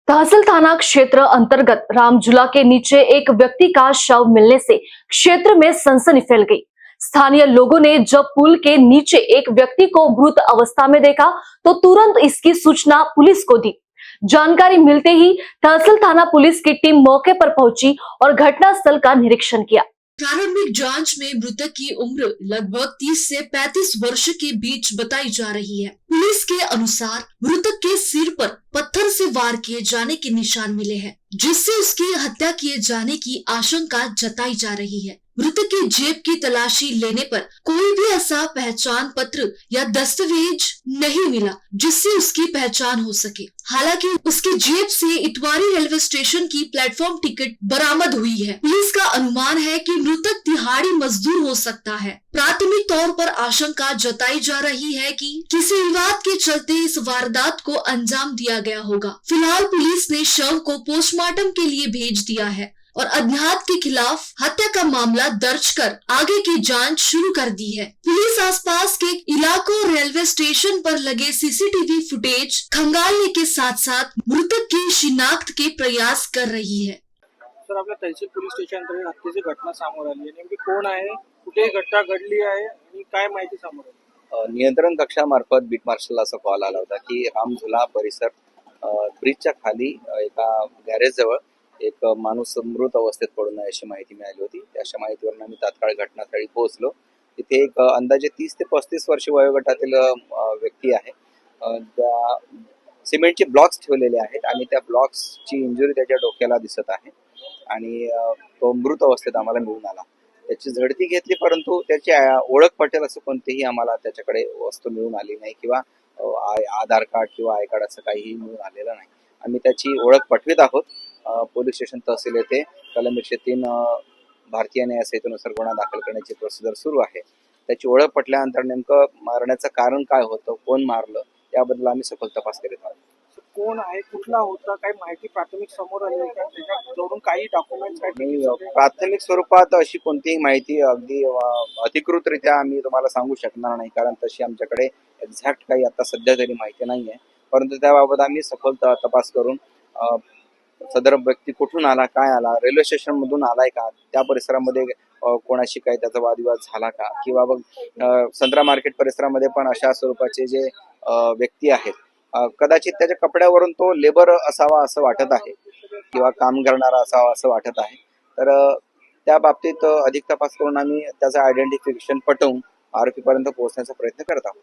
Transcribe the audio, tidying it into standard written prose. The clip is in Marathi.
तहसील थाना क्षेत्र अंतर्गत रामझूला के नीचे एक व्यक्ति का शव मिलने से क्षेत्र में सनसनी फैल गई। स्थानीय लोगों ने जब पुल के नीचे एक व्यक्ति को मृत अवस्था में देखा तो तुरंत इसकी सूचना पुलिस को दी। जानकारी मिलते ही तहसील थाना पुलिस की टीम मौके पर पहुंची और घटनास्थल का निरीक्षण किया। प्रारंभिक जांच में मृतक की उम्र लगभग 30 से 35 वर्ष के बीच बताई जा रही है। पुलिस के अनुसार मृतक के सिर पर पत्थर से वार किए जाने के निशान मिले हैं, जिससे उसकी हत्या किए जाने की आशंका जताई जा रही है। मृतक की जेब की तलाशी लेने पर कोई भी ऐसा पहचान पत्र या दस्तावेज नहीं मिला जिससे उसकी पहचान हो सके। हालांकि उसकी जेब से इतवारी रेलवे स्टेशन की प्लेटफॉर्म टिकट बरामद हुई है। पुलिस का अनुमान है कि मृतक दिहाड़ी मजदूर हो सकता है। प्राथमिक तौर पर आशंका जताई जा रही है कि किसी विवाद के चलते इस वारदात को अंजाम दिया गया होगा। फिलहाल पुलिस ने शव को पोस्टमार्टम के लिए भेज दिया है और अज्ञात के खिलाफ हत्या का मामला दर्ज कर आगे की जांच शुरू कर दी है। पुलिस आसपास के इलाकों रेलवे स्टेशन पर लगे सीसीटीवी फुटेज खंगालने के साथ साथ मृतक की शिनाख्त के प्रयास कर रही है। सर, आपल्या तहसील पोलीस स्टेशन अंतर्गत हत्येची घटना समोर आली आहे। नेमकी कोण आहे, कुठे घटना घडली आहे आणि काय माहिती समोर आली? नियंत्रण कक्षामार्फत बीट मार्शल असा कॉल आला होता की रामझुला परिसर ब्रिजच्या खाली एका गॅरेज जवळ एक माणूस मृत अवस्थेत पडून आहे अशी माहिती मिळाली होती। अशा माहितीवरून आम्ही तात्काळ घटनास्थळी पोहोचलो। तिथे एक अंदाजे 30 ते 35 वर्ष वयोगटातील व्यक्ती आहे। त्या सिमेंटचे ब्लॉक्स ठेवलेले आहेत आणि त्या ब्लॉक्सची इंजुरी त्याच्या डोक्याला दिसत आहे आणि तो मृत अवस्थेत आम्हाला मिळून आला। त्याची झडती घेतली परंतु त्याची ओळख पटेल असं कोणतेही आम्हाला त्याच्याकडे वस्तू मिळून आली नाही किंवा आधार कार्ड किंवा आय कार्ड असं काहीही मिळून आलेलं नाही। आम्ही त्याची ओळख पटवीत आहोत। पोलीस स्टेशन तहसील येथे कलम 103 भारतीय न्याय संहितेनुसार गुन्हा दाखल करण्याची प्रोसिजर सुरू आहे। त्याची ओळख पटल्यानंतर नेमकं मारण्याचं कारण काय होतं, कोण मारलं याबद्दल आम्ही सखोल तपास करीत आहोत। कोण आहे, कुठला होता, काही माहिती प्राथमिक समोर आली आहे का? त्याच्यावरून काही डॉक्युमेंट्स प्राथमिक स्वरूपात अशी कोणतीही माहिती अगदी अधिकृतरित्या आम्ही तुम्हाला सांगू शकणार नाही, कारण तशी आमच्याकडे एक्झॅक्ट काही आता सध्या तरी माहिती नाही आहे। परंतु त्याबाबत आम्ही सखोल तपास करून सदर व्यक्ती कुठून आला, काय आला, रेल्वे स्टेशन मधून आलाय का, त्या परिसरामध्ये कोणाशी काही त्याचा वादविवाद झाला का, किंवा संत्रा मार्केट परिसरामध्ये पण अशा स्वरूपाचे जे व्यक्ती आहेत, कदाचित त्याच्या कपड्यावरून तो लेबर असावा असं वाटत आहे किंवा काम करणारा असावा असं वाटत आहे। तर त्या बाबतीत अधिक तपास करून आम्ही त्याचं आयडेंटिफिकेशन पटवून आरोपीपर्यंत पोहोचण्याचा प्रयत्न करत आहोत।